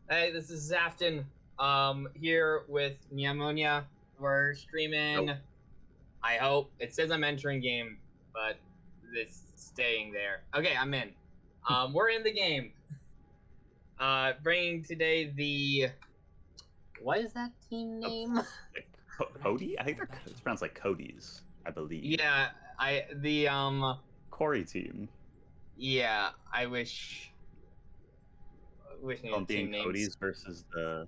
Hey, this is Zaften. Here with Nyamonya. We're streaming. Nope. I hope it says I'm entering game, but it's staying there. Okay, I'm in. We're in the game. Bringing today the what is that team name? Cody? I think it's pronounced like Coatis, I believe. Yeah, Corey team. Yeah, I wish Colombian team names. Coatis versus the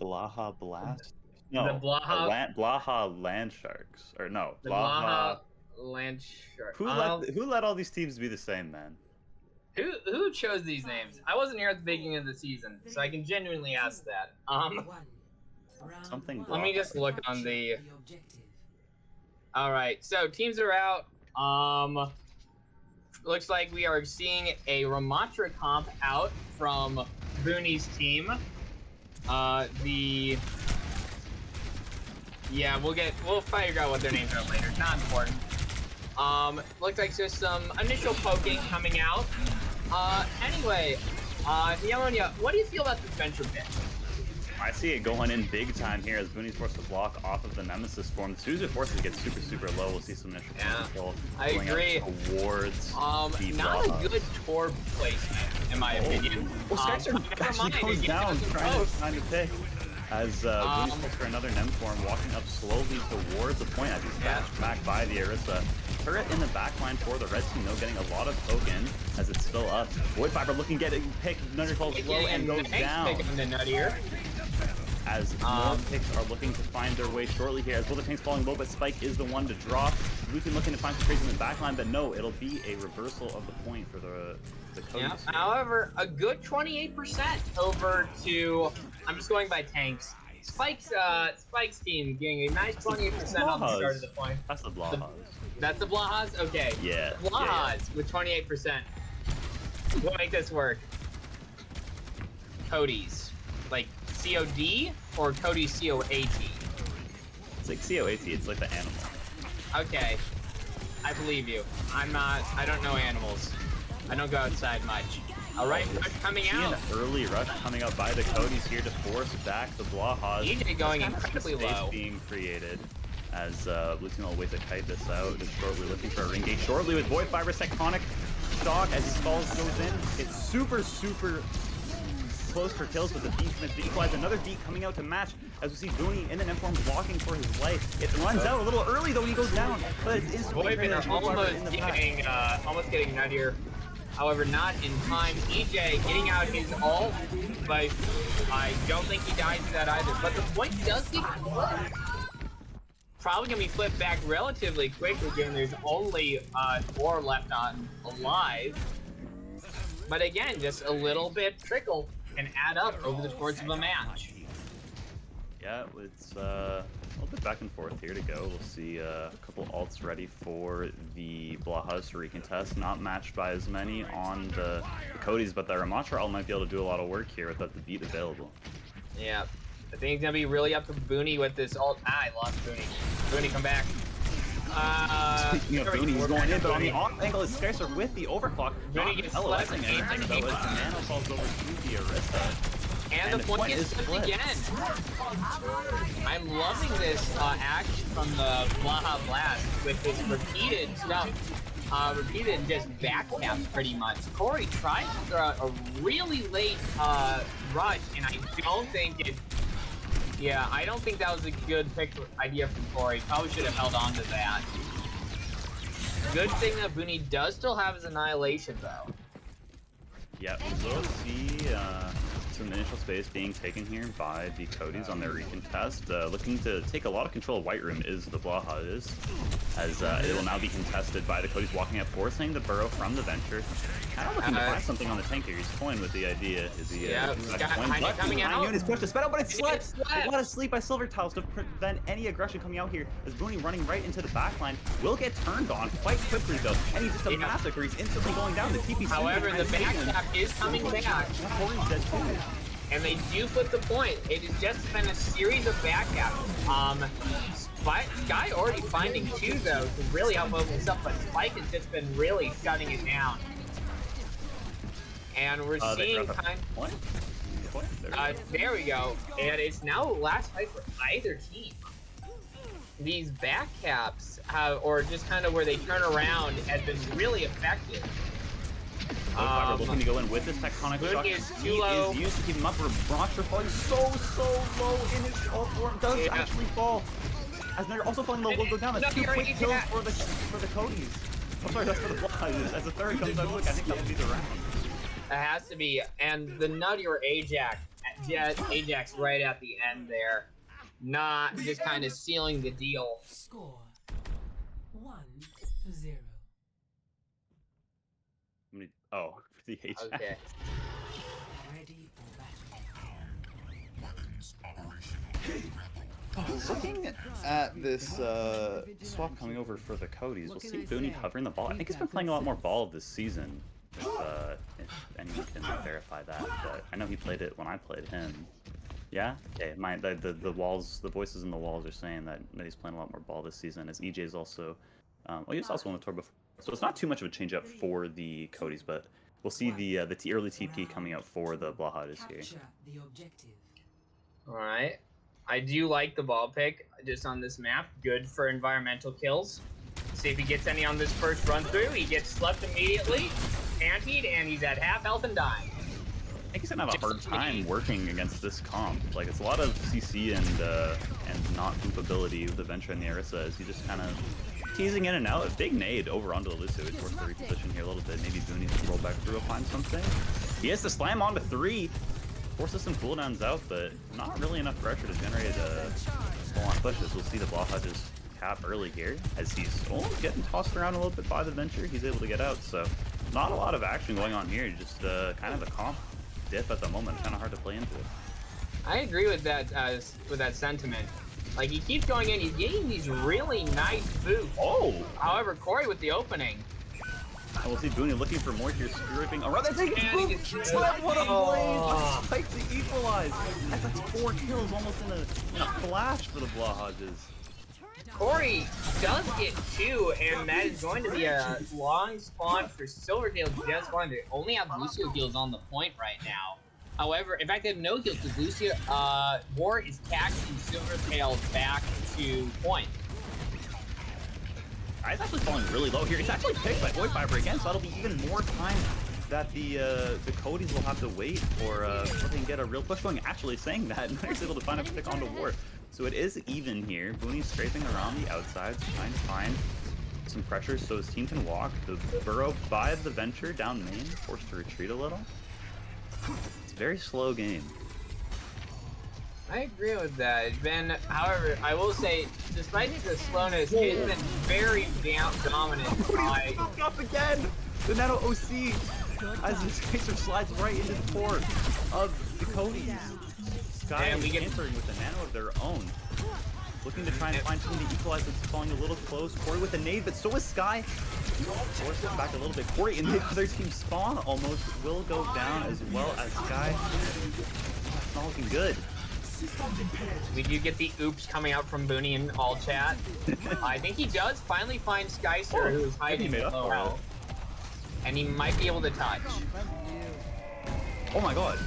Blaha Blast. The No, Blaha, Blaha Land Sharks, or no, the Blaha. Blaha Land Shark. Who let all these teams be the same, man? Who chose these names? I wasn't here at the beginning of the season, so I can genuinely ask that. Something. Let me just look on the. All right, so teams are out. Looks like we are seeing a Ramatra comp out from Booney's team. Yeah, we'll figure out what their names are later. It's not important. Looks like there's some initial poking coming out. Anyway, Nyamonya, what do you feel about this venture pick? I see it going in big time here as Booney's forced to block off of the Nemesis form. The Suzer forces get super low. We'll see some initial control. I agree. Towards not a good torb placement, in my opinion. Well, Skyster actually goes down trying to find a pick. As Booney's forced for another Nem form, walking up slowly towards the point as he's dashed back by the Orisa. Turret in the backline for the red team, though, getting a lot of poke-in as it's still up. Void Fiber looking to get a pick. Nutter falls low and goes down. Pick on the Nuttier. As more picks are looking to find their way shortly here, as well the tank's falling low, but Spike is the one to drop. Blue team looking to find some trades in the backline, but no, it'll be a reversal of the point for the Coatis. Yeah. However, a good 28% over to, I'm just going by tanks. Spike's team getting a nice 28% on the start of the point. That's the Blahajs. That's the Blahajs? Okay. Yeah. Blahajs with 28%. We'll make this work. Coatis. Like COD or Coatis COAT? It's like COAT, it's like the animal. Okay. I believe you. I don't know animals. I don't go outside much. Alright, rush coming out. An early rush coming up by the Coatis here to force back the Blahajs. EJ going incredibly low. Being created as Blue team will wait to kite this out. Just shortly looking for a ring gate. Shortly with Void Fiber, Cyclonic Shock as his falls goes in. It's super close for kills, but the Beat Smith equalize. Another Beat coming out to match as we see Booney in the Nem form blocking for his life. It runs out a little early though when he goes down, but it's instantly almost getting Nuttier. However, not in time. EJ getting out his ult, but I don't think he dies to that either. But the point does get flipped. Probably gonna be flipped back relatively quickly, given there's only 4 left on alive. But again, just a little bit trickle can add up over the course of a match. Yeah, it's a little bit back and forth here to go. We'll see a couple ults ready for the Blahajs to recontest. Not matched by as many on the Coatis, but the Ramatra ult might be able to do a lot of work here without the beat available. Yeah, I think it's gonna be really up to Booney with this ult. I lost Booney. Booney, come back. Speaking of Booney, he's going in, but on the off angle is Skycer with the overclock. Booney gets LOSing anything, though, as Nano falls over to the Orisa. And the point gets flipped again. I'm loving this action from the Blaha Blast with this repeated stuff. Repeated just backcaps pretty much. Corey tries to throw out a really late rush, and I don't think it. Yeah, I don't think that was a good idea from Corey. Probably should have held on to that. Good thing that Booney does still have his Annihilation, though. Yeah, we will see some initial space being taken here by the Coatis on their recontest. Looking to take a lot of control of White Room is the Blahajs, as it will now be contested by the Coatis walking up, forcing the burrow from the Venture. Kind of looking to find something on the tank here. He's toying with the idea. Is he coming out? Unit is pushed to sped out, but it's slipped. A lot of sleep by Silver Tiles to prevent any aggression coming out here. As Booney running right into the backline will get turned on quite quickly though, and he's just a massacre. He's instantly going down. The TP. However, the backcap is coming back. Corey's dead too. And they do flip the point. It has just been a series of backcaps. Sky already finding 2 though to really help open this up, but Spike has just been really shutting it down. And we're seeing kind. What? There we go. And it's now last fight for either team. These back caps have, or just kind of where they turn around, has been really effective. We're looking to go in with this tectonic shock. Is He is used to keep him up. Rocher falling so low in his ult form. Does actually fall. As they're also falling low, will go down. That's 2 quick kills for the Coatis. I'm sorry, that's for the Blahajs. As the third comes out, look, I think that will be the round. It has to be, and the nuttier Ajax right at the end there, not just kind of sealing the deal. Score 1-0. Oh, for the Ajax. Okay. Ready for battle. Looking at this swap coming over for the Coatis, we'll see Booney hovering the ball. I think he's been playing a lot more ball this season, if anyone can verify that. But I know he played it when I played him. Yeah? Okay, the walls, the voices in the walls are saying that he's playing a lot more ball this season, as EJ is also, well, he was also on the tour before. So it's not too much of a change up for the Coatis, but we'll see the early TP coming out for the Blahajs here. Alright. I do like the ball pick just on this map. Good for environmental kills. See if he gets any on this first run through. He gets slept immediately, antied, and he's at half health and dying. I think he's gonna have a hard time working against this comp. Like, it's a lot of CC and not hoop ability with the Venture and the Orisa, as he just kind of teasing in and out. A big nade over onto the Lucio. He's forced to reposition here a little bit. Maybe Booney can roll back through, find something. He has to slam onto 3. Forces some cooldowns out, but not really enough pressure to generate a full-on push. As we'll see the Blahajs cap early here, as he's getting tossed around a little bit by the Venture. He's able to get out, so not a lot of action going on here. Just kind of a comp dip at the moment. Kind of hard to play into it. I agree with that sentiment. Like, he keeps going in, he's getting these really nice boosts. Oh! However, Corey with the opening. We'll see Booney looking for more here, scraping. Oh, that's taking what a blade! Spike to equalize! That's 4 kills almost in a flash for the Blahajs. Corey does get 2, and that is going to be a long spawn for Silvertail just fine. They only have Lucio heals on the point right now. However, in fact, they have no heals because Lucio, War is catching Silvertail back to point. He's actually falling really low here. He's actually picked by Void Fiber again, so that'll be even more time that the Coatis will have to wait for they can get a real push going. Actually saying that, and he's able to find a pick onto War. So it is even here. Booney's scraping around the outside, trying to find some pressure so his team can walk. The burrow by the Venture down main, forced to retreat a little. It's a very slow game. I agree with that. Ben, however, I will say, despite the slowness, it's been very dominant by... Up again! The Nano OC, as the Spacer slides right into the core of the Coatis. Sky and we get answering with a Nano of their own. Looking to try and find something to equalize. It's falling a little close. Corey with a nade, but so is Sky. Force it back a little bit. Corey in the other team spawn almost will go down as well as Sky. That's not looking good. We do get the oops coming out from Booney in all chat. I think he does finally find Skyster, who is hiding low health. And he might be able to touch. Oh my god.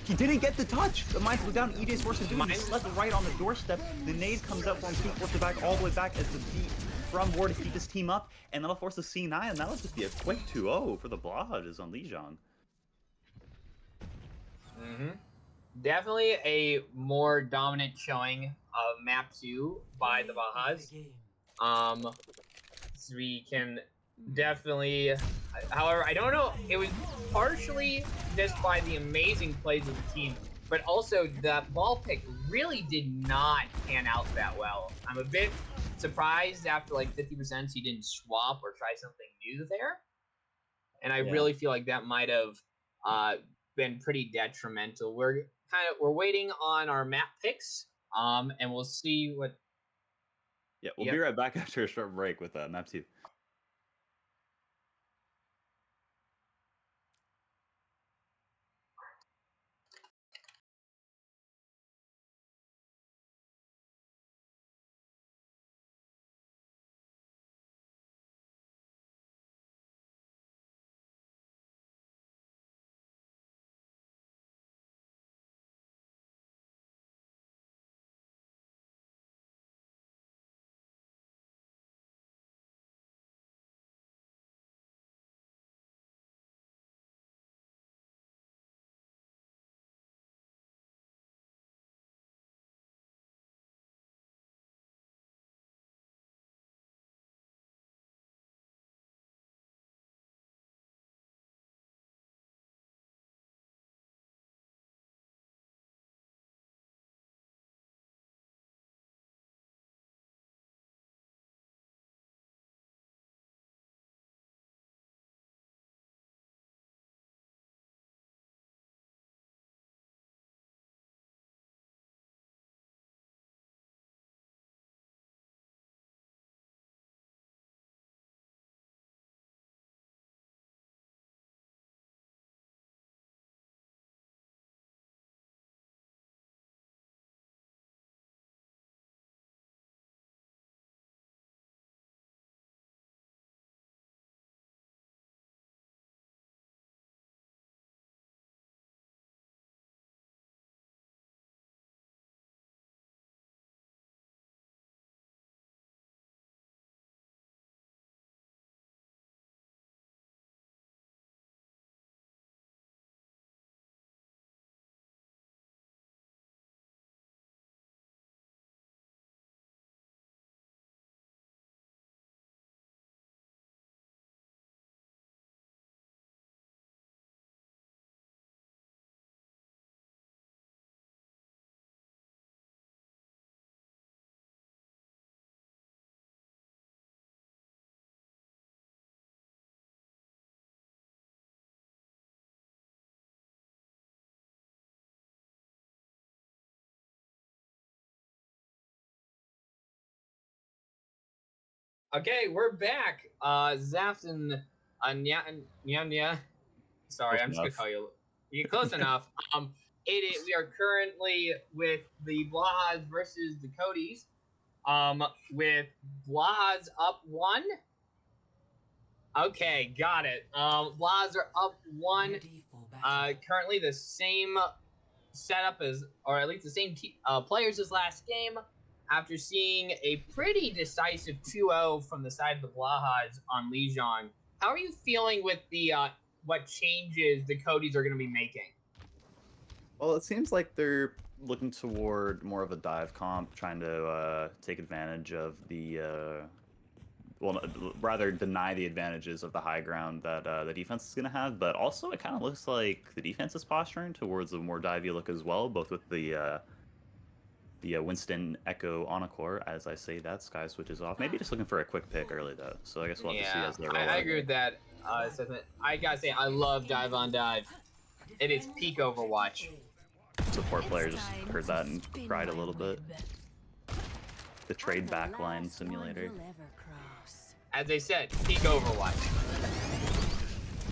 He didn't get the touch! The mines go down, EJ's forced to do it. He's left right on the doorstep. The nade comes out for him, forced it back all the way back as the beat from War to keep his team up. And that'll force the C9, and that'll just be a quick 2-0 for the Blahajs on Lijiang. Definitely a more dominant showing of map 2 by the Blahajs. So we can definitely, however, I don't know, it was partially just by the amazing plays of the team, but also the ball pick really did not pan out that well. I'm a bit surprised after like 50% he didn't swap or try something new there. And I really feel like that might have been pretty detrimental. We're waiting on our map picks, and we'll see what. Yeah, we'll be right back after a short break with map 2. Okay, we're back. Zaften, Nyamonya. Sorry, Close I'm just gonna enough. call you. You close enough. We are currently with the Blahajs versus the Coatis. With Blahajs up 1. Okay, got it. Blahajs are up 1. Ready for battle. Currently the same setup as, or at least the same players as last game. After seeing a pretty decisive 2-0 from the side of the Blahajs on Lijiang, how are you feeling with the what changes the Coatis are going to be making? Well, it seems like they're looking toward more of a dive comp, trying to take advantage of the well, rather deny the advantages of the high ground that the defense is going to have. But also, it kind of looks like the defense is posturing towards a more divey look as well, both with the Winston Echo Encore. As I say that, Sky switches off. Maybe just looking for a quick pick early, though. So I guess we'll have to see Yeah, as they roll I out. agree with that. I gotta say, I love dive on dive. It is peak Overwatch. Support players heard that and cried a little bit. The trade backline simulator. As I said, peak Overwatch.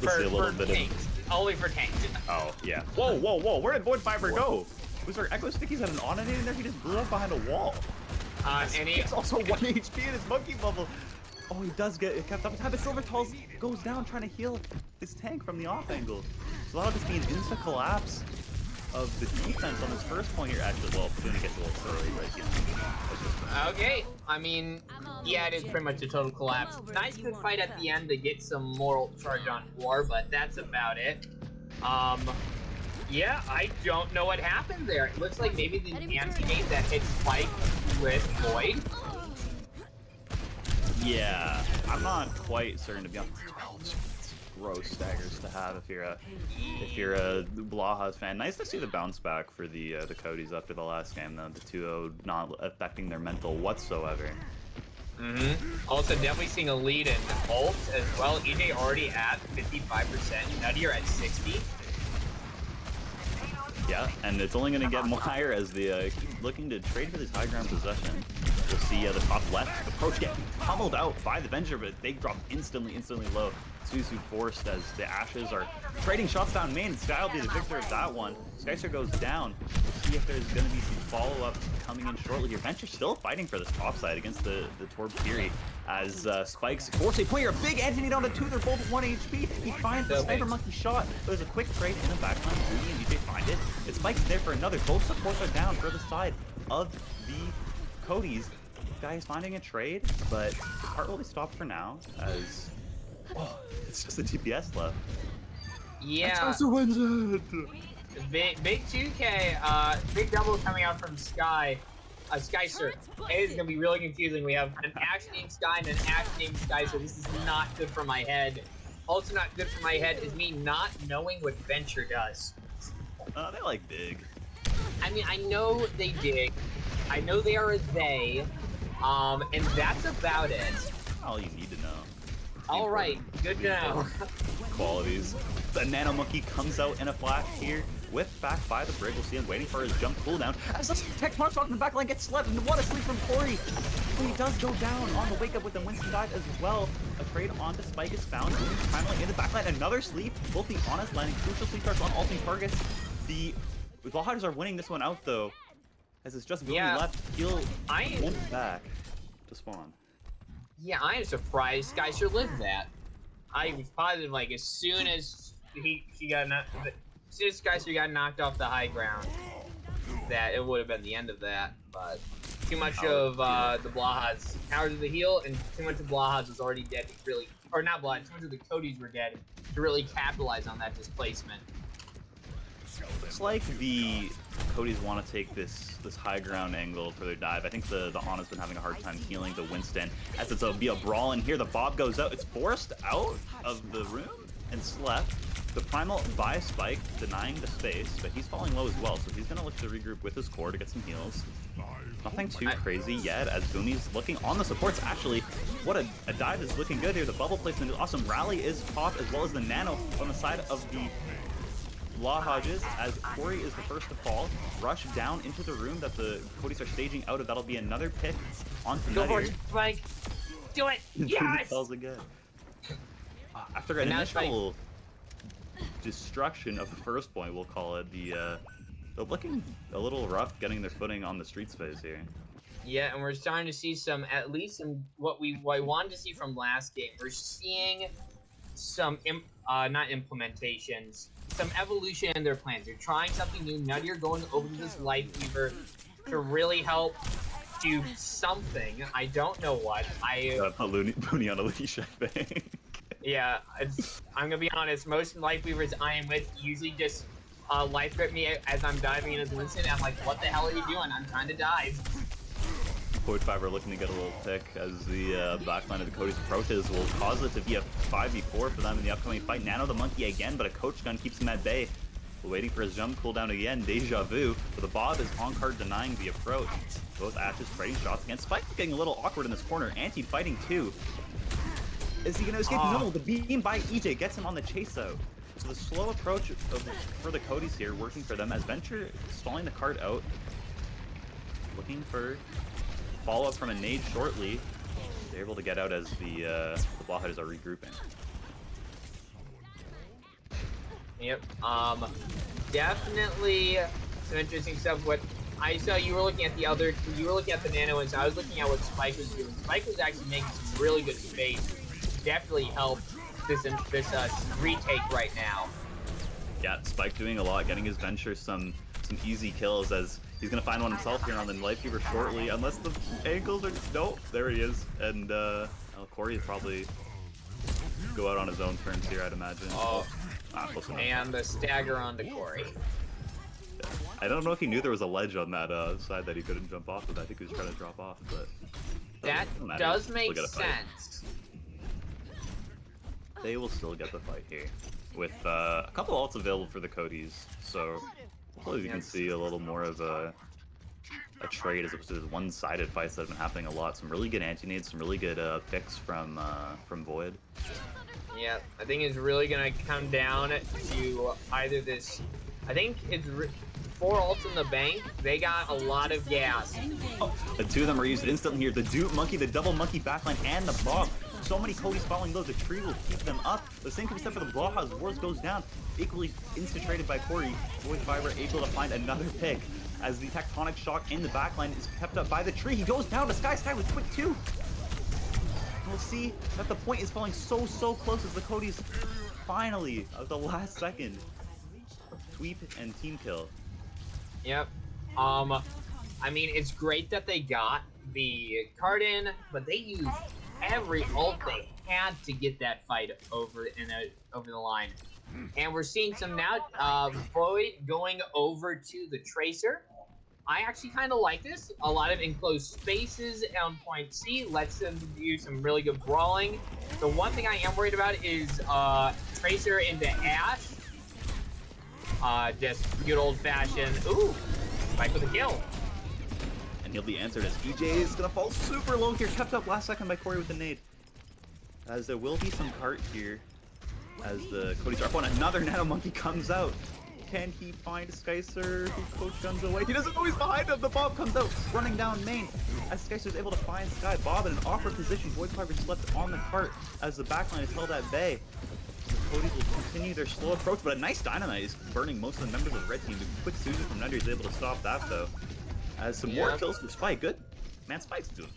We'll see a little bit tanks. Only for tanks. Oh, yeah. Whoa, whoa, whoa. Where did Void Fiber go? Was there Echo Stickies had an Onaday in there? He just blew up behind a wall. And He's also 1 HP in his monkey bubble. Oh, he does get kept up in time, but Silvertall's goes down trying to heal his tank from the off angle. So that'll just be an insta-collapse of the defense on this first point here. Actually, well, Funa gets a little early, but you know. Okay, I mean, yeah, it is pretty much a total collapse. Nice good fight at the end to get some moral charge on War, but that's about it. Yeah, I don't know what happened there. It looks like maybe the anti-game that hit Spike with Void. Yeah, I'm not quite certain to be honest. 12 gross staggers to have if you're a Blahajs fan. Nice to see the bounce back for the Coatis after the last game though. The 2-0 not affecting their mental whatsoever. Also, definitely seeing a lead in ult as well. EJ already at 55%. Nutty are at 60. Yeah, and it's only going to get more higher as the keep looking to trade for this high ground possession. We'll see the top left approach get pummeled out by the Avenger, but they drop instantly low. Suzu forced as the Ashes are trading shots down main. Sky will be the victor of that one. Skyster goes down. We'll see if there's going to be some follow-up coming in shortly here. Venture still fighting for this top side against the Torb Fury as Spikes force a player. Big Anthony down to 2. They're both 1 HP. He finds the Sniper Monkey shot. There's a quick trade in the backline. Rudy and DJ find it. It Spikes there for another. Both supports are down for the side of the Coatis. Guy is finding a trade, but the cart will be stopped for now as it's just the DPS left. Yeah. Wins it. Big 2K, big double coming out from Sky. Skyster. It is gonna be really confusing. We have an Ash named Sky and an Ash named Sky, so this is not good for my head. Also not good for my head is me not knowing what Venture does. They like dig. I mean, I know they dig. I know they are a they. And that's about it. All you need to know. All right, good to know. Qualities. The Nano Monkey comes out in a flash here, whipped back by the Brig. We'll see him waiting for his jump cooldown. As the Tech Mark on the backline gets slept, and what a sleep from Corey. But he does go down on the wake up with the Winston dive as well. A trade onto Spike is found. Finally in the backline, another sleep. Both the honest landing crucial sleep starts on ulting targets. The Blahajs are winning this one out though, as it's just Goomy left. He'll went back to spawn. Yeah, I am surprised Skyster lived that. I was positive, like, as soon as Skyster got knocked off the high ground, that it would have been the end of that. But too much of the Blahajs powers of the heal, and too much of Blahajs was already dead to really, or not Blahajs, too much of the Coatis were dead to really capitalize on that displacement. It's like the Coatis want to take this high ground angle for their dive. I think the Ana's been having a hard time healing the Winston as it's be a brawl in here. The Bob goes out. It's forced out of the room and slept. The Primal by Spike, denying the space, but he's falling low as well, so he's going to look to regroup with his core to get some heals. Nothing too crazy yet as Boomy's looking on the supports. Actually, what a dive is looking good here. The bubble placement is awesome. Rally is popped as well as the Nano on the side of the Blahajs as Corey is the first to fall. Rush down into the room that the Coatis are staging out of. That'll be another pick onto Go for Nutty. it, Spike. Do it! Yes! Calls again. After an And now initial destruction of the first point, we'll call it, they're looking a little rough getting their footing on the street space here. Yeah, and we're starting to see some, at least some, what I wanted to see from last game. We're seeing some, not implementations, some evolution in their plans. They're trying something new. Now you're going over to this Life Weaver to really help do something. I don't know what. Booney on a leash, I think. Yeah, I'm gonna be honest. Most Life Weavers I am with usually just life grip me as I'm diving into the instant. I'm like, what the hell are you doing? I'm trying to dive. Void Fiber looking to get a little pick as the backline of the Coatis approaches will cause it to be a 5v4 for them in the upcoming fight. Nano the monkey again, but a coach gun keeps him at bay. Waiting for his jump cooldown again. Deja vu, but the Bob is on card denying the approach. Both Ashes trading shots again. Spike getting a little awkward in this corner. Anti fighting too. Is he gonna escape? No, the beam by EJ gets him on the chase out. So the slow approach for the Coatis here working for them as Venture stalling the card out. Looking for follow-up from a nade shortly. They're able to get out as the Blahajs are regrouping. Yep. Definitely some interesting stuff. What I saw, you were looking at the Nano, and so I was looking at what Spike was doing. Spike was actually making some really good space. Definitely helped this retake right now. Yeah, Spike doing a lot, getting his Venture some easy kills as he's gonna find one himself here on the Life Weaver shortly, unless the ankles are nope. There he is, and Corey will probably go out on his own terms here, I'd imagine. Oh, and the stagger onto Corey. Yeah. I don't know if he knew there was a ledge on that side that he couldn't jump off of. I think he was trying to drop off, but that does make sense. They will still get the fight here with a couple ults available for the Coatis, so hopefully we can see a little more of a trade as opposed to one-sided fights that have been happening a lot. Some really good anti-nades, some really good picks from Void. Yeah, I think it's really gonna come down to either this. I think it's 4 ults in the bank. They got a lot of gas. Oh, the 2 of them are used instantly here. The Dupe Monkey, the double monkey backline, and the Bob. So many Coatis following those. The tree will keep them up. The same can be said for the Blahajs. Wars goes down. Equally insta-traded by Corey. Void Fiber able to find another pick as the tectonic shock in the backline is kept up by the tree. He goes down to Sky with quick 2. We'll see that the point is falling so close as the Coatis finally, at the last second, sweep and team kill. Yep. I mean, it's great that they got the card in, but they used every ult they had to get that fight over the line. And we're seeing some now, Void going over to the Tracer. I actually kind of like this. A lot of enclosed spaces on point C lets them do some really good brawling. The one thing I am worried about is Tracer into Ash. Just good old-fashioned. Ooh, Spike with a kill. And he'll be answered as EJ is gonna fall super low here, kept up last second by Corey with the nade. As there will be some cart here, as the Coatis are on. Another Nano Monkey comes out. Can he find Skycer, who coach guns away? He doesn't know he's behind him. The Bob comes out, running down main. As Skycer is able to find Sky, Bob in an awkward position. Void Fiber slept on the cart as the backline is held at bay. The Coatis will continue their slow approach, but a nice dynamite is burning most of the members of the red team. The quick Susan from Nunder is able to stop that though. As some more kills for Spike. Good. Man, Spike's doing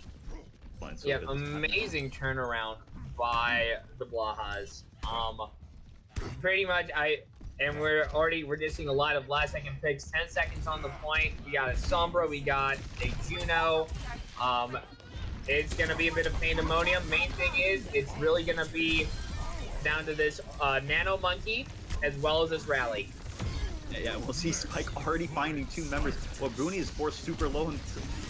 fine. So amazing turnaround by the Blahajs. Pretty much we're just seeing a lot of last second picks. 10 seconds on the point. We got a Sombra, we got a Juno. It's gonna be a bit of pandemonium. Main thing is it's really gonna be down to this Nano Monkey as well as this rally. Yeah, we'll see Spike already finding 2 members. Well, Booney is forced super low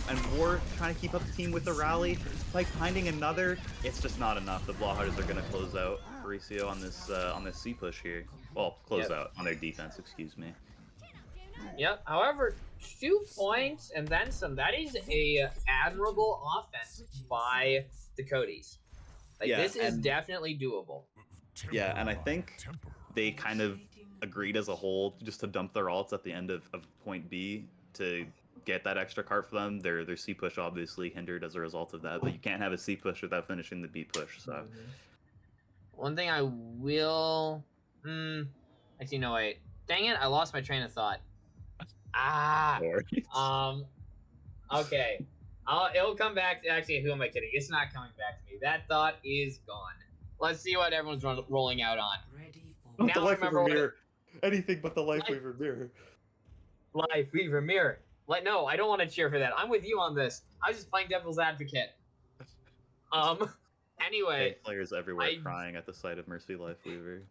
and War trying to keep up the team with the rally. Spike finding another. It's just not enough. The Blahajs are going to close out Mauricio on this C push here. Well, close out on their defense, excuse me. Yep. However, 2 points and then some. That is a admirable offense by the Coatis. This is definitely doable. Yeah, and I think they kind of agreed as a whole just to dump their ults at the end of point B to get that extra cart for them. Their C push obviously hindered as a result of that, but you can't have a C push without finishing the B push. So one thing I will, actually no wait, dang it, I lost my train of thought. Okay, it'll come back. Actually, who am I kidding? It's not coming back to me. That thought is gone. Let's see what everyone's rolling out on. Ready for But the Now life remember weaver what mirror. Anything but the life weaver mirror. Life Weaver Mirror. No, I don't want to cheer for that. I'm with you on this. I was just playing devil's advocate. Anyway, Tank players everywhere crying at the sight of Mercy Life Weaver.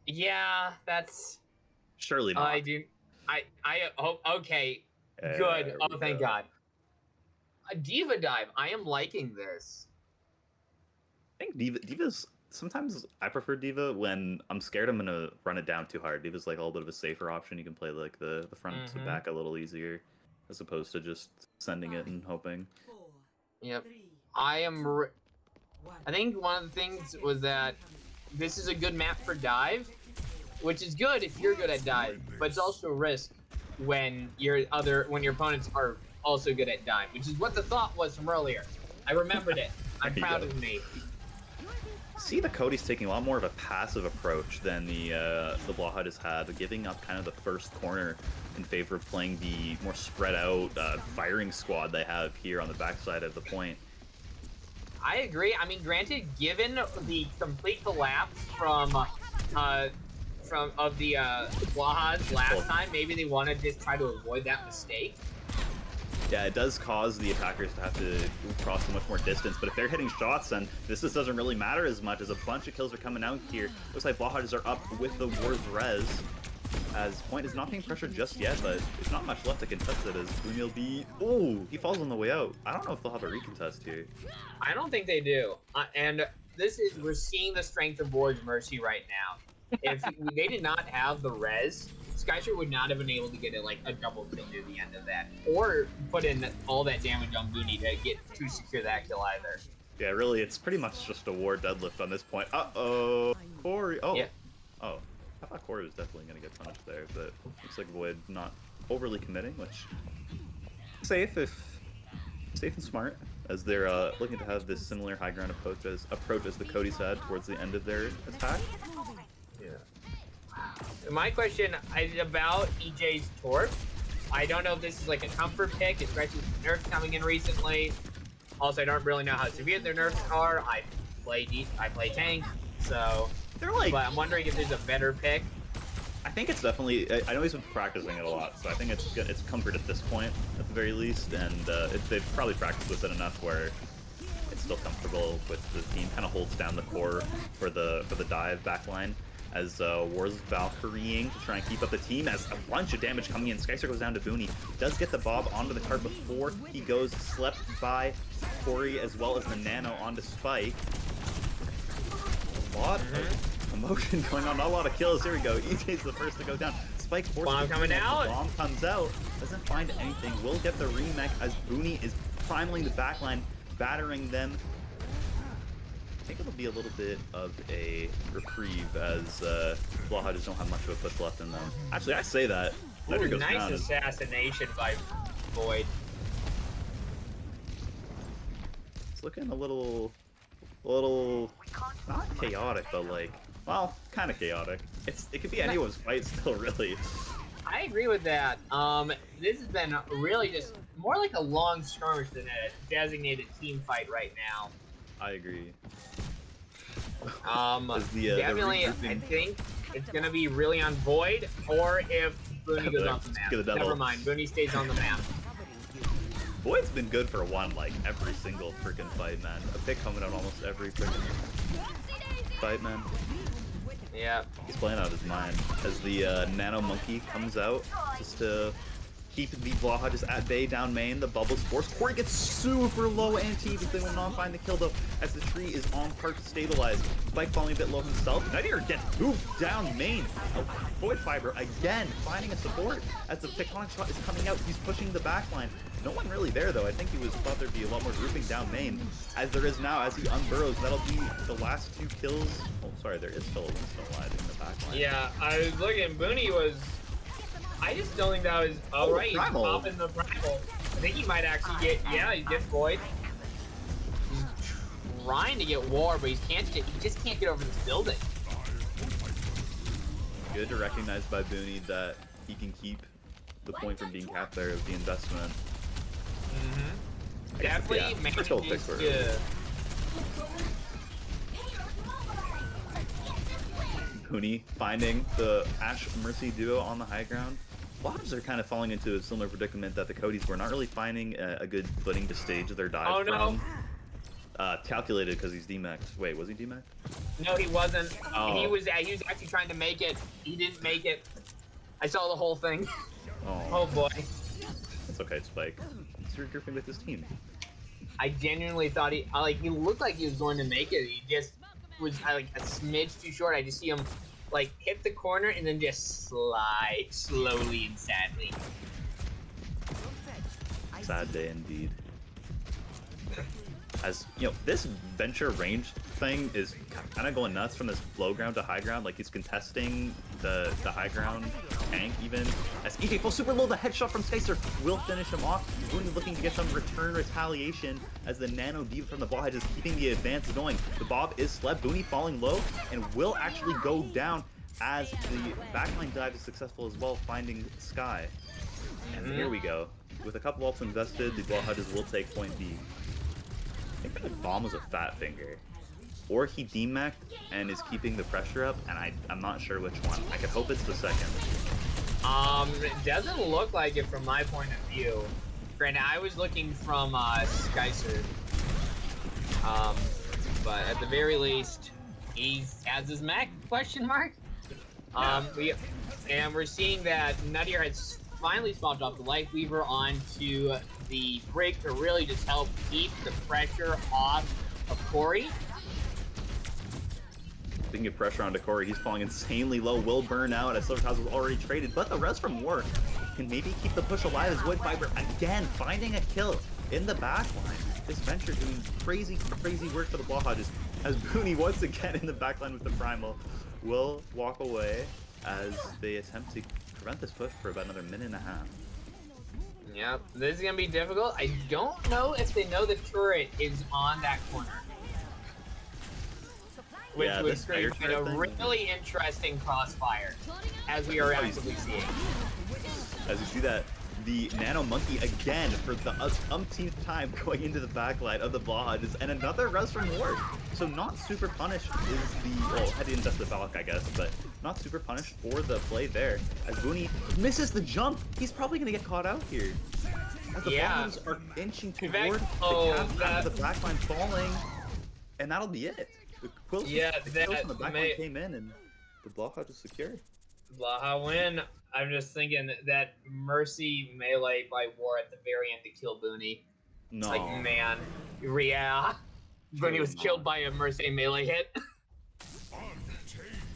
Yeah, that's Surely not. I hope. Okay, good. Oh, thank God. A Diva dive. I am liking this. I think Diva's sometimes I prefer Diva when I'm scared I'm gonna run it down too hard. Diva's like a little bit of a safer option. You can play like the front to back a little easier, as opposed to just sending it and hoping. Yep. I think one of the things was that this is a good map for dive, which is good if you're good at dive, but it's also a risk when your opponents are also good at dive, which is what the thought was from earlier. I remembered it. I'm proud of me. See, the Coatis taking a lot more of a passive approach than the Blahajs had, giving up kind of the first corner in favor of playing the more spread out firing squad they have here on the backside of the point. I agree. I mean, granted, given the complete collapse from the Blahajs last time, maybe they want to just try to avoid that mistake. Yeah, it does cause the attackers to have to cross so much more distance, but if they're hitting shots, then this just doesn't really matter as much, as a bunch of kills are coming out here. Looks like Blahajs are up with the War's res, as Point is not being pressured just yet, but there's not much left to contest it, as Booney will be... Oh, he falls on the way out. I don't know if they'll have a recontest here. I don't think they do. And we're seeing the strength of Ward's Mercy right now. If they did not have the res, Skyshirt would not have been able to get a double kill near the end of that, or put in all that damage on Booney to secure that kill either. Yeah, really, it's pretty much just a Ward deadlift on this point. Uh-oh, Corey. Oh, yeah. Oh, I thought Corey was definitely going to get punished there, but looks like Void not overly committing, which safe and smart, as they're looking to have this similar high ground approach as the Coatis had towards the end of their attack. Yeah. My question is about EJ's Torp. I don't know if this is like a comfort pick, especially with nerfs coming in recently. Also, I don't really know how severe their nerfs are. I play tank, so they're like. But I'm wondering if there's a better pick. I think it's definitely. I know he's been practicing it a lot, so I think it's comfort at this point, at the very least, and they've probably practiced with it enough where it's still comfortable with the team. Kind of holds down the core for the dive backline. As War's Valkyrieing to try and keep up the team, as a bunch of damage coming in. Skyster goes down to Booney. Does get the Bob onto the cart before he goes, slept by Corey as well as the Nano onto Spike. A lot of emotion going on, not a lot of kills. Here we go. EJ's the first to go down. Spike forces bomb coming out. Bomb comes out. Doesn't find anything. Will get the remake as Booney is primaling the backline, battering them. I think it'll be a little bit of a reprieve, as Blahajs don't have much of a push left in them. Actually, I say that. Ooh, nice assassination by Void. It's looking a little not chaotic, but well, kind of chaotic. It could be anyone's fight still, really. I agree with that. This has been really just more like a long skirmish than a designated team fight right now. I agree. Definitely, I think it's gonna be really on Void, or if Booney goes off the map. Never mind, Booney stays on the map. Void's been good for one, every single freaking fight, man. A pick coming out almost every freaking fight, man. Yeah. He's playing out his mind. As the Nano Monkey comes out, just to keep the Blahajs at bay down main. The bubbles force. Corey gets super low anti, but they will not find the kill though, as the tree is on part to stabilize. Spike falling a bit low himself. Nightmare gets moved down main. Void Fiber again finding a support as the Tectonic shot is coming out. He's pushing the backline. No one really there though. I think he thought there'd be a lot more grouping down main, as there is now as he unburrows. That'll be the last two kills. Oh, sorry, there is still alive in the backline. Yeah, I was looking. Booney was I just don't think that was alright. He's Primal. popping the primal. I think he might actually get, yeah, he gets void. He's trying to get war, but he just can't get over this building. Good to recognize by Booney that he can keep the point from being capped there of the investment. Definitely let's go fix her. Booney finding the Ashe Mercy duo on the high ground. Blahajs are kind of falling into a similar predicament that the Coatis were not really finding a good footing to stage their dive from. Calculated because he's demaxed. Wait, was he demaxed? No, he wasn't. Oh. He was actually trying to make it. He didn't make it. I saw the whole thing. Oh boy. It's okay, Spike. He's regrouping with his team. I genuinely thought he looked like he was going to make it. He just was like a smidge too short. I just see him like hit the corner and then just slide slowly and sadly. Sad day indeed. As you know, this venture range thing is kind of going nuts from this low ground to high ground. Like he's contesting the high ground tank even. As EK full super low, the headshot from Skyster will finish him off. Booney looking to get some return retaliation as the Nano Diva from the Blahajs is keeping the advance going. The Bob is slept. Booney falling low and will actually go down as the backline dive is successful as well, finding Sky. And here we go. With a couple ults invested, the Blahajs will take point B. I think the bomb was a fat finger. Or he demacked and is keeping the pressure up, and I'm not sure which one. I could hope it's the second. It doesn't look like it from my point of view. Granted, I was looking from Skyser. But at the very least, he has his mech, question mark? We're seeing that Nuttier has finally swapped off the Life Weaver onto the Break to really just help keep the pressure off of Corey. They can get pressure onto Corey. He's falling insanely low. Will burn out as Silverhouse was already traded, but the rest from War can maybe keep the push alive as Wood Fiber again finding a kill in the backline. This venture doing crazy work for the Blahajs as Booney once again in the backline with the Primal will walk away as they attempt to prevent this push for about another minute and a half. Yep, this is gonna be difficult. I don't know if they know the turret is on that corner. Which would create a really interesting crossfire, as we are actively seeing. As you see that, the Nano Monkey again for the umpteenth time going into the backline of the Blahajs, and another res from Ward. So not super punished is the, well, had to invest the Valk, I guess, but not super punished for the play there. As Booney misses the jump, he's probably gonna get caught out here. As the Blahajs are inching toward the cap, the backline falling, and that'll be it. The Quills from the backline came in, and the Blahajs is secure. Blaha win. I'm just thinking that Mercy melee by War at the very end to kill Booney. No. It's like, man, yeah. Booney was killed by a Mercy melee hit.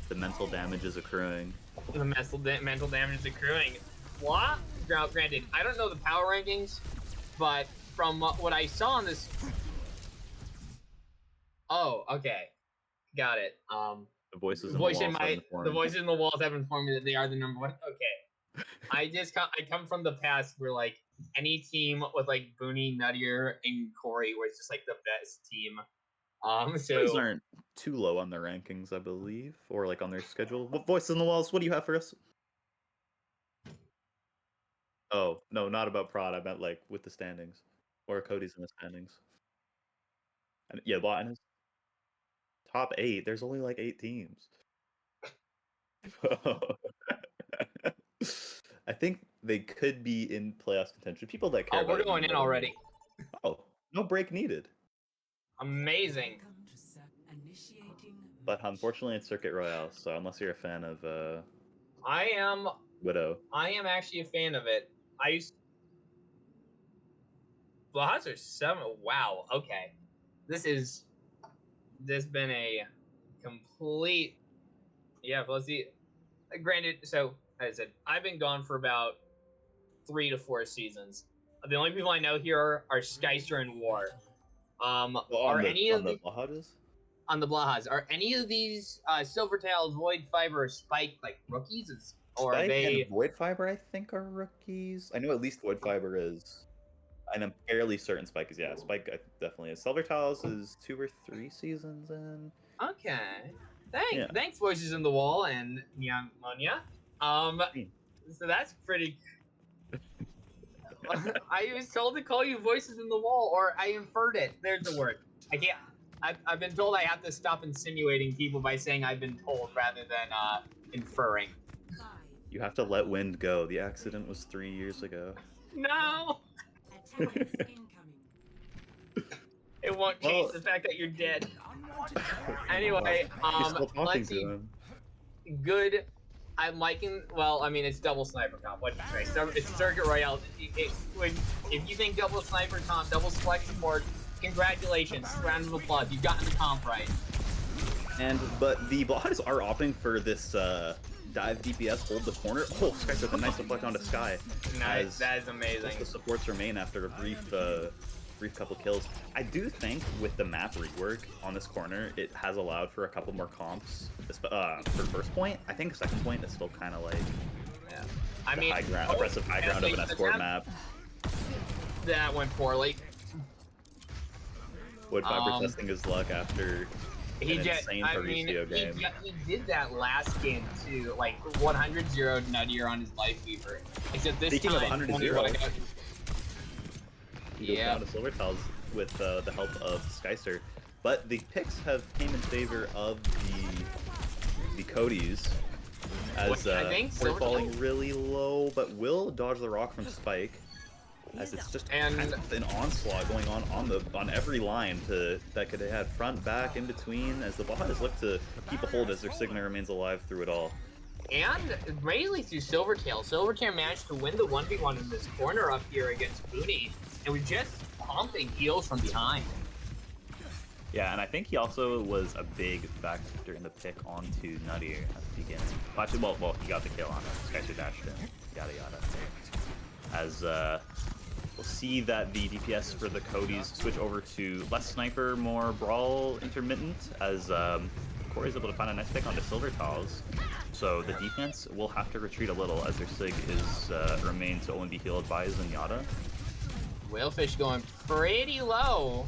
The mental damage is accruing. The mental damage is accruing. Blah, granted, I don't know the power rankings, but from what I saw on this... Oh, okay. Got it. The voices in the voices in the walls have informed me that they are the number one. Okay. I come from the past where like any team with like Booney, Nuttier, and Corey was just like the best team. So these aren't too low on their rankings, I believe, or like on their schedule. What voices in the walls? What do you have for us? Oh no, not about prod. I meant like with the standings or Coatis in the standings. And yeah, in his top 8. There's only like 8 teams. I think they could be in playoff contention. People that care. Oh, we're going in already. Oh, no break needed. Amazing. But unfortunately, it's Circuit Royale. So unless you're a fan of I am Widow. I am actually a fan of it. Blahajs are 7. Wow. Okay. This been a complete. Yeah. Let's see. Granted, so as I said, I've been gone for about 3 to 4 seasons. The only people I know here are Skyster and War. Are any of the Blahajs? On the Blahajs, are any of these Silvertail, Void Fiber, or Spike like rookies? Or are Spike they? and Void Fiber, I think, are rookies. I know at least Void Fiber is. And I'm fairly certain Spike is, yeah, Spike definitely is. Silver Tiles is 2 or 3 seasons in. Okay. Yeah. Thanks, Voices in the Wall and Nyamonya. Hmm. So that's pretty. I was told to call you Voices in the Wall, or I inferred it. There's the word. I can't. I've been told I have to stop insinuating people by saying I've been told rather than inferring. You have to let WYND go. The accident was 3 years ago. No, Attacks incoming. it won't change Well, the fact that you're dead. oh Anyway, You're still talking let's to see. him. Good. I'm liking. Well, I mean, it's double sniper comp. What do you say? It's Circuit Royale. If you think double sniper comp, double select support, congratulations. Round of applause. You've gotten the comp right. But the Blahajs are opting for this dive DPS, hold the corner. Oh, Sky's with a nice deflect onto Sky. Nice. That is amazing. The supports remain after a brief couple kills. I do think with the map rework on this corner, it has allowed for a couple more comps. For first point, I think second point is still kind of like I mean, aggressive high ground of an escort map. That went poorly. Wood Fiber testing his luck after he an just, insane I mean, game. he did that last game too, like 100-0 Nuttier on his Lifeweaver. Except this Speaking time, of 100-0, he goes yeah, down to Silver Tiles with the help of Skyster. But the picks have came in favor of the Coatis, as we're falling really low, but will dodge the rock from Spike, as it's just kind of an onslaught going on every line that could have had front, back, in between, as the Blahajs look to keep a hold as their Sigma remains alive through it all. And mainly through Silvertail. Silvertail managed to win the 1v1 in this corner up here against Booney, and was just pumping heals from behind. Yeah, and I think he also was a big factor in the pick onto Nuttier at the beginning. Actually, well, he got the kill on it. Skyster dashed in, yada yada. As we'll see that the DPS for the Coatis switch over to less sniper, more brawl intermittent, as Corey's able to find a nice pick onto Silver Tiles. So the defense will have to retreat a little, as their Sig remains to only be healed by Zenyatta. Whalefish going pretty low.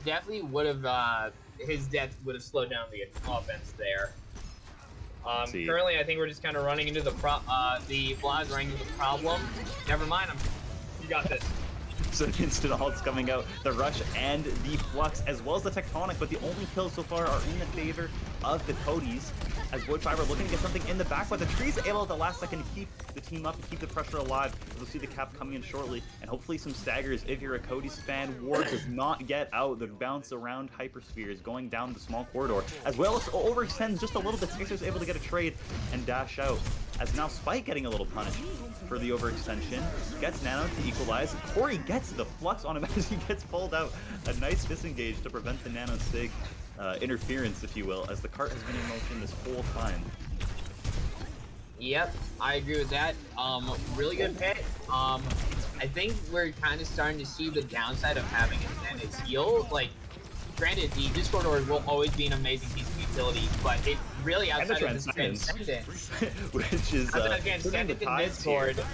Definitely would have, his death would have slowed down the offense there. Currently, I think we're just kind of running into the Blahajs running into the problem. Never mind, you got this. So instant ults coming out, the Rush and the Flux, as well as the Tectonic, but the only kills so far are in the favor of the Coatis, as Wood Fiber looking to get something in the back, but the Tree's able at the last second to keep the team up, to keep the pressure alive. We'll see the cap coming in shortly, and hopefully some staggers if you're a Coatis fan. Ward does not get out. The bounce around Hypersphere is going down the small corridor, as well as overextends just a little bit. Skyster's able to get a trade and dash out, as now Spike getting a little punished for the overextension. Gets Nano to equalize. Corey gets the Flux on him as he gets pulled out. A nice disengage to prevent the Nano Sig interference, if you will, as the cart has been in motion this whole time. Yep, I agree with that. Really good pick. I think we're kind of starting to see the downside of having a Nano heal. Like, granted, the Discord order will always be an amazing piece of utility, but it really outside of this Transcendence, which is Transcendence in Discord.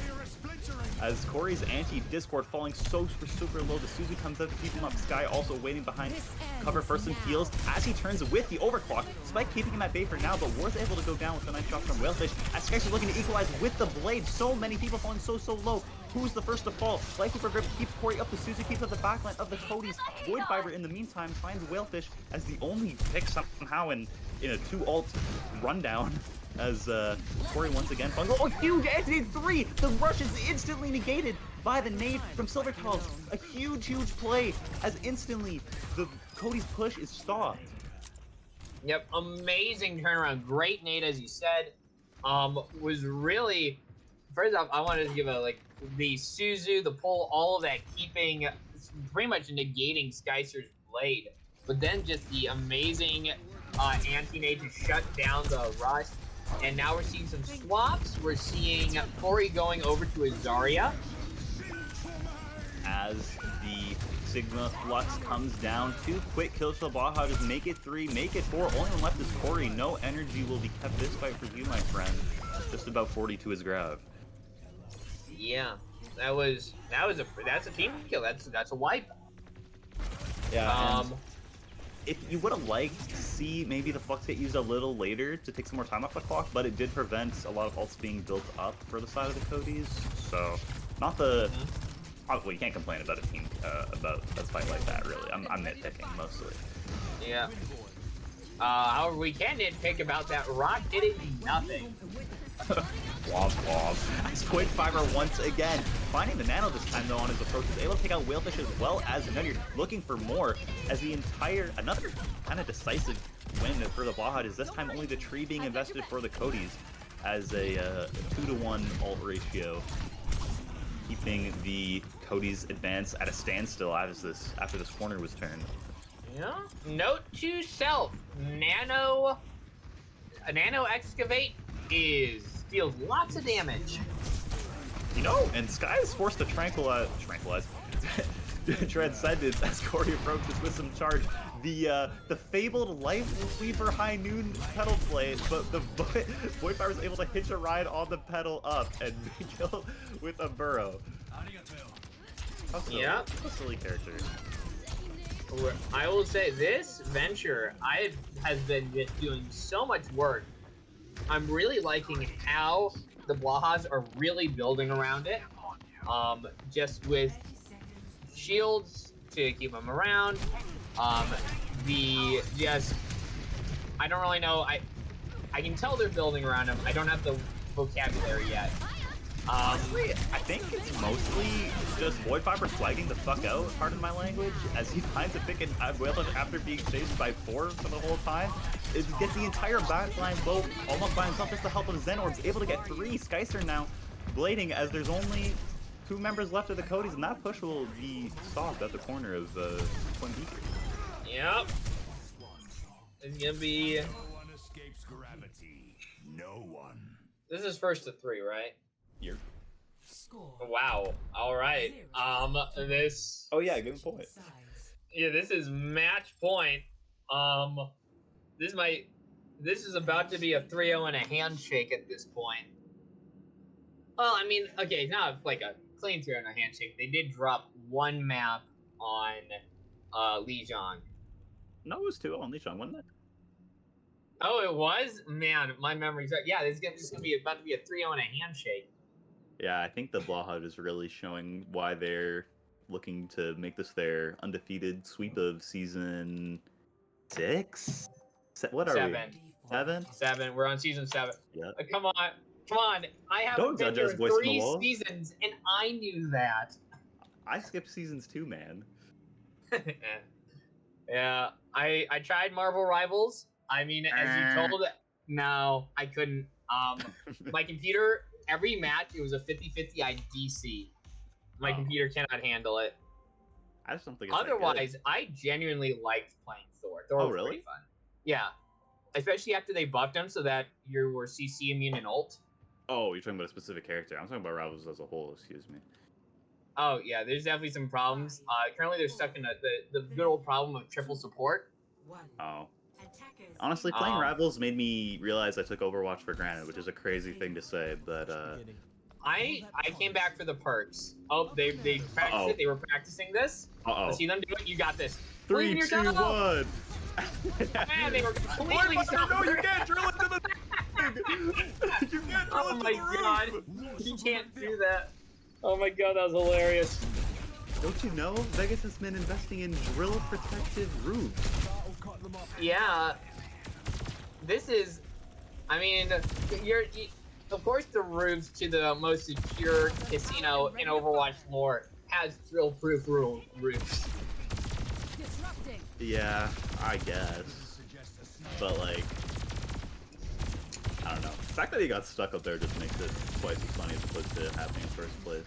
As Corey's anti-Discord falling so super low, the Suzu comes out to keep him up. Sky also waiting behind cover for some heals as he turns with the overclock. Spike keeping him at bay for now, but Ward's able to go down with a nice shot from Whalefish. As Sky's looking to equalize with the blade. So many people falling so low. Who's the first to fall? Lifekeeper grip keeps Corey up. The Suzu keeps up the backline of the Coatis. Void Fiber in the meantime finds Whalefish as the only pick somehow in a 2-ult rundown. As Corey once again falls. Oh, huge anti-3! The rush is instantly negated by the nade from Silver Tiles. A huge play, as instantly the Coatis push is stopped. Yep, amazing turnaround. Great nade, as you said. Was really, first off, I wanted to give the Suzu, the pull, all of that, keeping, pretty much negating Skyster's blade. But then just the amazing anti-nade to shut down the rush. And now we're seeing some swaps. We're seeing Corey going over to Azaria. As the Sigma Flux comes down, 2 quick kills for the Blahajs. Make it 3, make it 4. Only one left is Corey. No energy will be kept this fight for you, my friend. just about 40 to his grav. Yeah, that's a team kill. That's a wipe. Yeah. And if you would have liked to see maybe the Flux get used a little later to take some more time off the clock, but it did prevent a lot of ults being built up for the side of the Coatis. So, not the. Well, you can't complain about a team about a fight like that, really. I'm nitpicking mostly. Yeah. However, we can nitpick about that rock hitting nothing. Womp womp. As Point Fiber once again finding the nano this time though on his approach, is able to take out Whalefish as well as Nyamonya, looking for more as the another kind of decisive win for the Blahajs, this time only the tree being invested for the Coatis as a 2-to-1 ult ratio, keeping the Coatis advance at a standstill after this corner was turned. Yeah. Note to self: nano excavate deals lots of damage. You know, and Sky is forced to tranquilize Transcendence as Corey approaches with some charge. The fabled Life Weaver High Noon pedal play, but the Void Fire is able to hitch a ride on the pedal up and kill with a burrow. Yeah. A silly character. I will say this venture has been just doing so much work. I'm really liking how the Blahajs are really building around it. Just with shields to keep them around. I don't really know. I can tell they're building around them. I don't have the vocabulary yet. Honestly, I think it's mostly just Void Viper swagging the fuck out, pardon my language, as he finds a pick and Whalefish after being chased by 4 for the whole time. It gets the entire backline boat almost by himself just the help of Xenorbs, able to get 3. Skycer now blading as there's only 2 members left of the Coatis, and that push will be stopped at the corner of Twin Beaker. Yep. It's gonna be. No one escapes gravity. No one. This is first to 3, right? Here. Score. Wow. All right. This. Oh yeah, good point. Size. Yeah, this is match point. This is about to be a 3-0 and a handshake at this point. Well, I mean, okay, it's not like a clean 3-0 and a handshake. They did drop 1 map on Lijiang. No, it was 2 on Lijiang, wasn't it? Oh, it was? Man, my memory's right. Yeah, this is gonna be about to be a 3-0 and a handshake. Yeah, I think the Blahajs is really showing why they're looking to make this their undefeated sweep of season 6? What are 7. we? 7? 7. We're on season 7. Yeah. Come on. Come on. I haven't Don't been judge here us, voice on the 3 wall. seasons, and I knew that. I skipped seasons 2, man. Yeah, I tried Marvel Rivals. I mean, as you told, no, I couldn't. My computer, every match, it was a 50-50 IDC. My computer cannot handle it. I just don't think it's that Otherwise, I genuinely liked playing Thor. Thor was really? pretty fun. Yeah. Especially after they buffed him so that you were CC immune and ult. Oh, you're talking about a specific character. I'm talking about Rivals as a whole, excuse me. Oh, yeah, there's definitely some problems. Currently, they're stuck in the good old problem of triple support. One. Oh. Attackers. Honestly, playing Rivals made me realize I took Overwatch for granted, which is a crazy thing to say, but I came back for the perks. Oh, they practiced it. They were practicing this. Let's see them do it. You got this. 3, 2, 1. Man, they were completely No, you can't drill into the You can't drill Oh into my the god. roof. You can't do that. Oh my god, that was hilarious. Don't you know? Vegas has been investing in drill protected roofs. Yeah. This is, I mean, of course the roofs to the most secure casino in Overwatch lore has drill-proof roofs. Yeah, I guess. But like, I don't know. The fact that he got stuck up there just makes it twice as funny as opposed to happening in first place.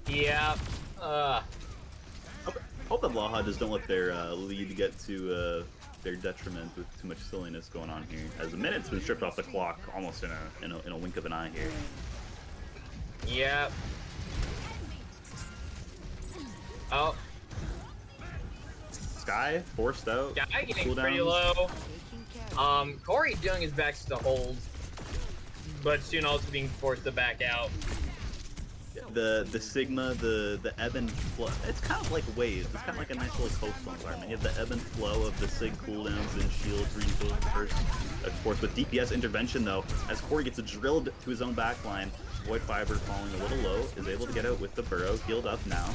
Yeah. Hope the Blahajs don't let their lead get to their detriment with too much silliness going on here. As the minute's been stripped off the clock, almost in a wink of an eye here. Yeah. Oh. Sky forced out. Guy getting cooldowns. pretty low. Corey doing his best to hold but soon also being forced to back out. The Sigma, the ebb and flow. It's kind of like waves. It's kind of like a nice little coastal environment. You have the ebb and flow of the Sig cooldowns and shield refills of course, with DPS intervention though, as Corey gets drilled to his own backline, Void Fiber falling a little low, is able to get out with the burrow, healed up now.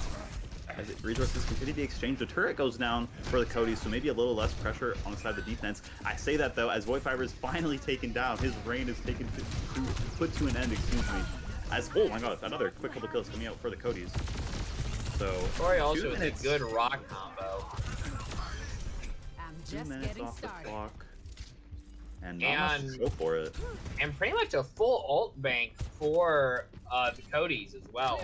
As resources continue to be exchanged, the turret goes down for the Coatis, so maybe a little less pressure on the side of the defense. I say that though, as Void Fiber is finally taken down, his reign is put to an end, excuse me. As, oh my god, another quick couple kills coming out for the Coatis. So, Corey also with a good rock combo. I'm 2 just minutes getting off started. the clock. And not much to go for it. And pretty much a full ult bank for the Coatis as well.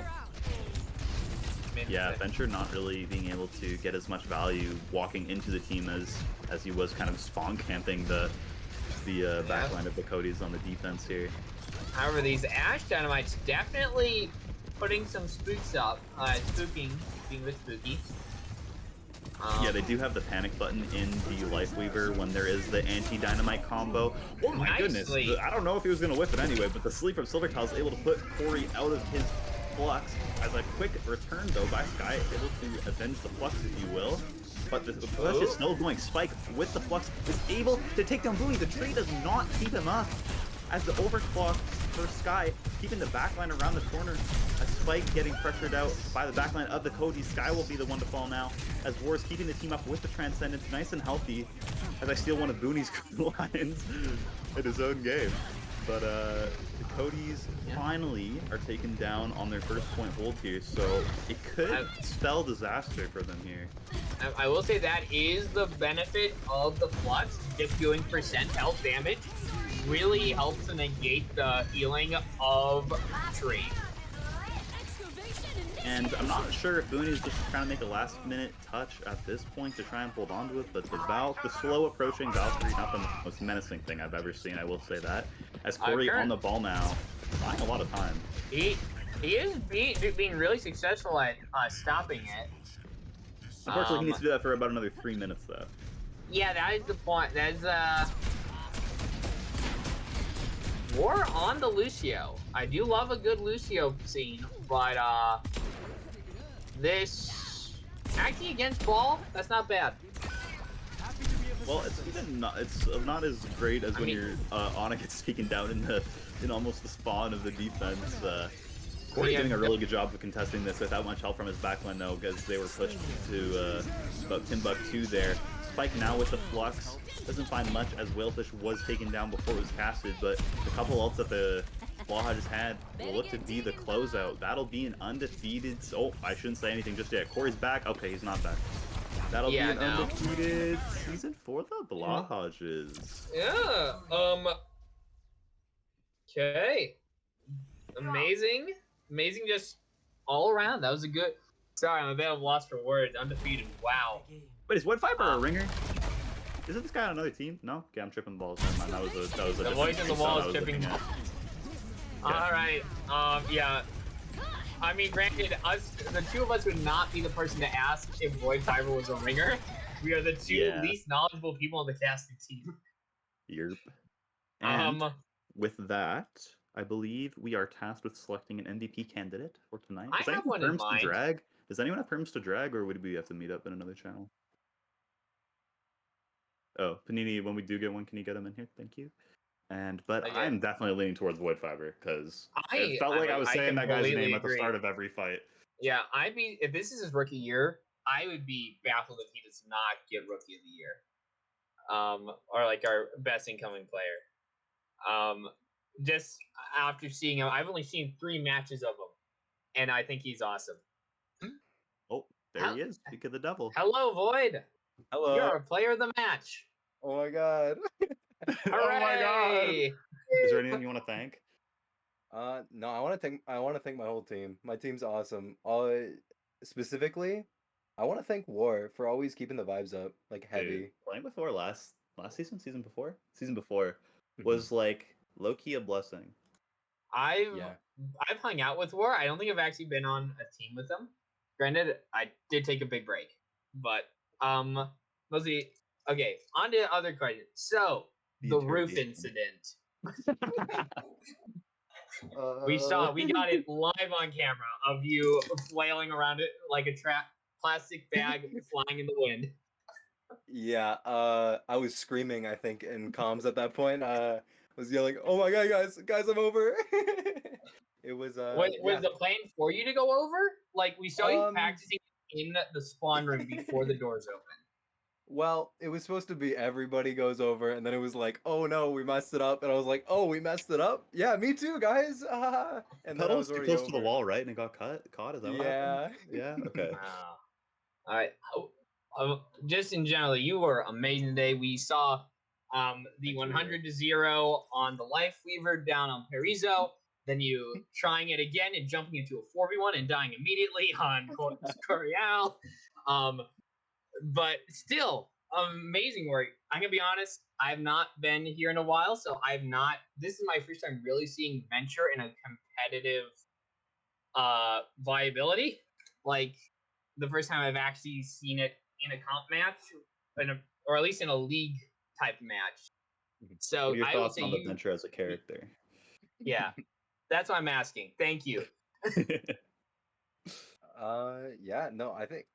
Yeah, Venture not really being able to get as much value walking into the team as he was kind of spawn camping the backline of the Coatis on the defense here. However, these Ash Dynamites definitely putting some spooks up. Spooking, being a bit spooky. Yeah, they do have the panic button in the Lifeweaver when there is the anti-dynamite combo. Oh my goodness, I don't know if he was going to whip it anyway, but the sleep from Silvertile is able to put Corey out of his flux as a quick return though by Sky, able to avenge the flux if you will. But the push is still going. Spike with the flux is able to take down Booney. The tree does not keep him up as the overclock for Sky, keeping the backline around the corner. A Spike getting pressured out by the backline of the Coatis. Sky will be the one to fall now, as War is keeping the team up with the Transcendence, nice and healthy, as I steal one of Booney's lines in his own game. But the Coatis finally are taken down on their first point hold here, so it could spell disaster for them here. I will say that is the benefit of the Flux, just doing percent health damage really helps to negate the healing of Tree. And I'm not sure if Booney is just trying to make a last-minute touch at this point to try and hold on to it, but the slow approaching Valkyrie, not the most menacing thing I've ever seen, I will say that. As Corey on the ball now, buying a lot of time. He is being really successful at stopping it. Unfortunately, he needs to do that for about another 3 minutes, though. Yeah, that is the point. That's War on the Lucio. I do love a good Lucio scene, but this acting against ball, that's not bad. Well, it's not as great as when your Ana gets taken down in almost the spawn of the defense. Corey doing a really good job of contesting this without much help from his backline though, because they were pushed to about Timbuktu there. Spike now with the Flux doesn't find much as Whalefish was taken down before it was casted, but the couple ults that the Blahajs had will look to be the closeout. That'll be an undefeated. Oh, I shouldn't say anything just yet. Corey's back. Okay, he's not back. That'll be an undefeated season for the Blahajs. Yeah. Okay. Amazing. Amazing just all around. That was a good. Sorry, I'm a bit of lost for words. Undefeated. Wow. Wait, is Wood Fiber a ringer? Isn't this guy on another team? No? Okay, I'm tripping balls. Never mind. That was a the voice in the wall is tripping. Alright. Yeah. I mean, granted, the two of us would not be the person to ask if Void Fiber was a ringer. We are the two least knowledgeable people on the casting team. Yerp. And with that, I believe we are tasked with selecting an MVP candidate for tonight. I have one in mind. Drag? Does anyone have perms to drag, or would we have to meet up in another channel? Oh, Panini, when we do get one, can you get them in here? Thank you. But I'm definitely leaning towards Void Fiber because it felt like I was saying that guy's name at the start of every fight. Yeah, if this is his rookie year, I would be baffled if he does not get Rookie of the Year, or like our best incoming player. Just after seeing him, I've only seen 3 matches of him, and I think he's awesome. Oh, there he is. Speak of the devil. Hello, Void. Hello. You're a player of the match. Oh my god. Hooray! Oh my god. Is there anything you want to thank? No, I want to thank my whole team. My team's awesome. Specifically, I want to thank War for always keeping the vibes up, like heavy. Dude, playing with War last season before was like low key a blessing. I've hung out with War. I don't think I've actually been on a team with them. Granted, I did take a big break, but mostly okay. On to other questions. So the roof incident. We got it live on camera of you flailing around it like a plastic bag flying in the wind. Yeah, I was screaming, I think, in comms at that point. Was yelling, "Oh my god, guys, I'm over!" It was, Was yeah. the plan for you to go over? Like, we saw you practicing in the spawn room before the doors open. Well, it was supposed to be everybody goes over, and then it was like, "Oh no, we messed it up," and I was like, "Oh, we messed it up? Yeah, me too, guys!" And then I Pedal was was too already close to the over. wall, right? And it got caught. Is that what happened? Yeah. Yeah. Okay. All right. Just in general, you were amazing today. We saw the 100 to 0 on the Life Weaver down on Parizo. Then you trying it again and jumping into a 4v1 and dying immediately on Coreal. But still, amazing work. I'm going to be honest, I have not been here in a while, so this is my first time really seeing Venture in a competitive viability. Like, the first time I've actually seen it in a comp match, or at least in a league type match. So What are your I would thoughts say on the Venture as a character? Yeah, that's what I'm asking. Thank you. Yeah, no, I think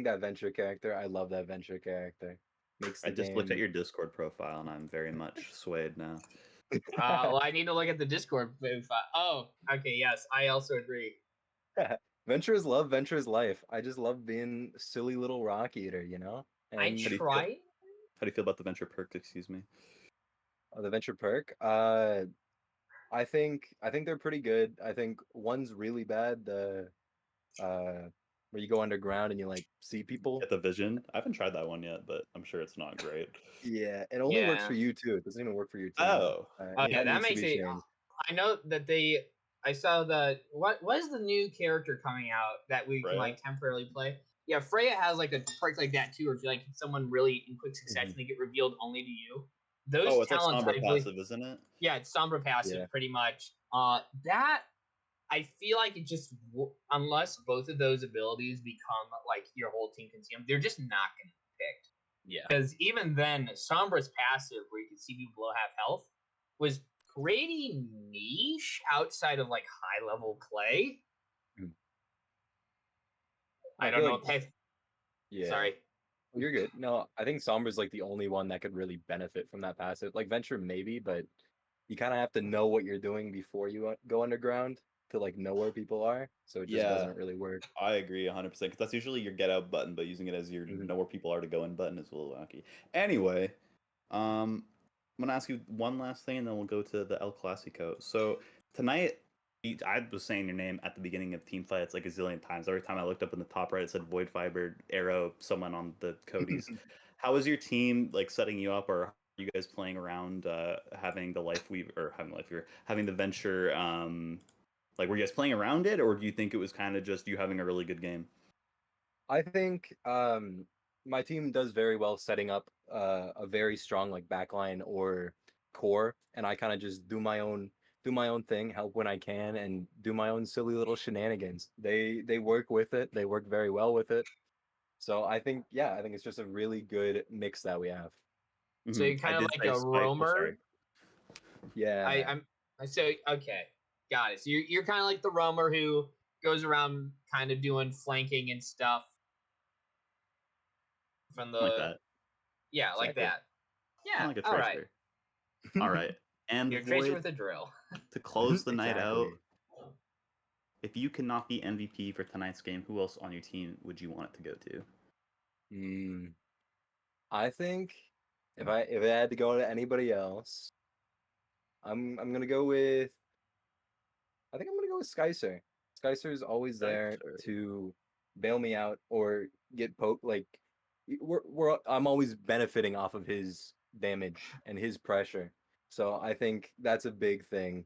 that Venture character, I love that Venture character. Makes the I just looked at game. your Discord profile and I'm very much swayed now. Well, I need to look at the Discord profile. Oh, okay, yes, I also agree. Venture is love, Venture is life. I just love being a silly little rock eater, you know? I And tried. How do you feel about the Venture perk? Excuse me. the Venture perk, I think they're pretty good. I think one's really bad, the where you go underground and you like see people. Get the vision. I haven't tried that one yet, but I'm sure it's not great. Yeah, it only works for you too. It doesn't even work for your team. Oh. Oh yeah, that needs to makes be it. changed. I know that I saw the what is the new character coming out that we can like temporarily play? Yeah, Freya has like a perk like that too, or if you like someone really in quick succession, they get revealed only to you. Those it's like talents, Sombra passive, isn't it? Yeah, it's Sombra passive, pretty much. That I feel like it just unless both of those abilities become like your whole team can see them, they're just not gonna be picked. Yeah. Because even then, Sombra's passive, where you can see people below half health, was pretty niche outside of like high level play. I don't know. Yeah. Sorry. You're good. No, I think Sombra's like the only one that could really benefit from that passive. Like Venture maybe, but you kind of have to know what you're doing before you go underground to like know where people are. So it just doesn't really work. I agree 100% because that's usually your get out button, but using it as your know where people are to go in button is a little wacky. Anyway, I'm gonna ask you one last thing, and then we'll go to the El Clasico. So tonight, I was saying your name at the beginning of team fights like a zillion times. Every time I looked up in the top right, it said Void Fiber, Arrow, someone on the Coatis. How is your team like setting you up, or are you guys playing around having the Life Weaver or having the Venture? Like, were you guys playing around it, or do you think it was kind of just you having a really good game? I think my team does very well setting up a very strong like backline or core, and I kind of just do my own thing, help when I can, and do my own silly little shenanigans. They work with it. They work very well with it. So I think it's just a really good mix that we have. So you're kind of like a roamer. Yeah. Okay, got it. So you're kind of like the roamer who goes around kind of doing flanking and stuff from the like that. Yeah, like that. Yeah. Like a all right. tracer. All right. And You're a tracer with a drill. To close the night out, if you cannot be MVP for tonight's game, who else on your team would you want it to go to? I think if I had to go to anybody else, I'm gonna go with. I think I'm gonna go with Skycer. Skycer is always there to bail me out or get poked. Like I'm always benefiting off of his damage and his pressure. So I think that's a big thing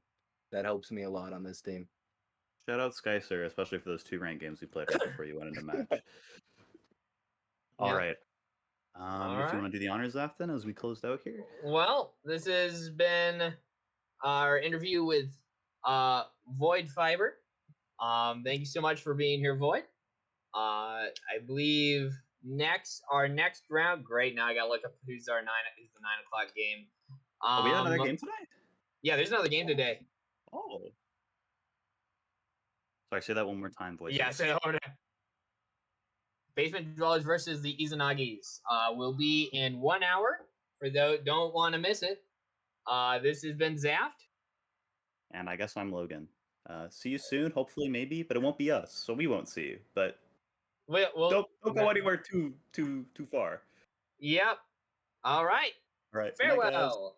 that helps me a lot on this team. Shout out Skycer, especially for those 2 ranked games we played right before you went into match. All right. If you want to do the honors, Zaften, as we closed out here. Well, this has been our interview with Void Fiber. Thank you so much for being here, Void. I believe our next round. Great. Now I gotta look up who's the 9 o'clock game. Oh, we have another game today? Yeah, there's another game today. Oh. Sorry, say that one more time, voices. Yeah, so Basement Dwellers versus the Izanagis will be in 1 hour. For those don't want to miss it. This has been Zaft. And I guess I'm Logan. See you soon, hopefully, maybe, but it won't be us, so we won't see you. But don't go anywhere too far. Yep. All right. All right. Good night, guys. Farewell.